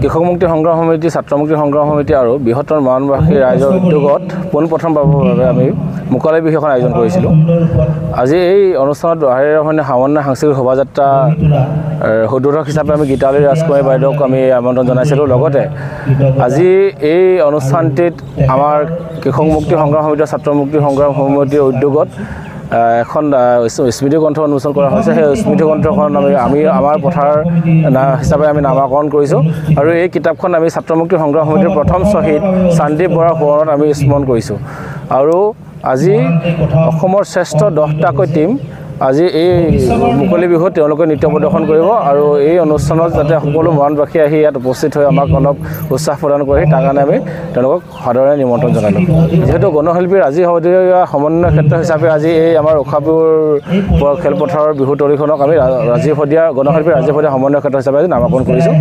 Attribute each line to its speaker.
Speaker 1: কৃষক মুক্তি সংগ্ৰাম সমিতি ছাত্ৰ মুক্তি সংগ্ৰাম সমিতি আৰু বৃহত্তৰ মৰাণবাসী ৰাইজৰ উদ্যোগত পোনপ্ৰথমবাৰৰ বাবে আমি মুকলি বিহু এখন আয়োজন কৰিছিলোঁ। আজি এই অনুষ্ঠানত দোহাৰীৰ সামৰণি সাংস্কৃতিক শোভাযাত্ৰা উদ্বোধক হিচাপে আমি গীতালী ৰাজকুমাৰী বাইদেউক আমি আমন্ত্ৰণ জনাইছিলোঁ। লগতে আজি এই অনুষ্ঠানটিত আমাৰ কৃষক মুক্তি সংগ্ৰাম সমিতি ছাত্ৰ মুক্তি সংগ্ৰাম সমিতিৰ উদ্যোগত এখন স্মৃতিগ্ৰন্থ উন্মোচন কৰা হৈছে। সেই স্মৃতিগ্ৰন্থখন আমি আমাৰ পথাৰ হিচাপে আমি নামাকৰণ কৰিছোঁ আৰু এই কিতাপখন আমি ছাত্ৰ মুক্তি সংগ্ৰাম সমিতিৰ প্ৰথম শ্বহীদ চান্দীপ বৰাৰ সোঁৱৰণত আমি স্মৰণ কৰিছোঁ। আৰু আজি অসমৰ শ্ৰেষ্ঠ 10টাকৈ টীম আজি এই মুকলি বিহুত তেওঁলোকে নৃত্য প্ৰদৰ্শন কৰিব আৰু এই অনুষ্ঠানত যাতে সকলো মৰাণবাসী আহি ইয়াত উপস্থিত হৈ আমাক অলপ উৎসাহ প্ৰদান কৰে, তাৰ কাৰণে আমি তেওঁলোকক সাদৰে নিমন্ত্ৰণ জনালোঁ। যিহেতু গণশিল্পীৰ ৰাজি সমন্বয় ক্ষেত্ৰ হিচাপে আজি এই আমাৰ উষাপুৰ খেলপথাৰৰ বিহু তলিখনক আমি গণশিল্পীৰ ৰাজীৱ শদিয়া সমন্বয় ক্ষেত্ৰ হিচাপে আজি নামাকৰণ কৰিছোঁ।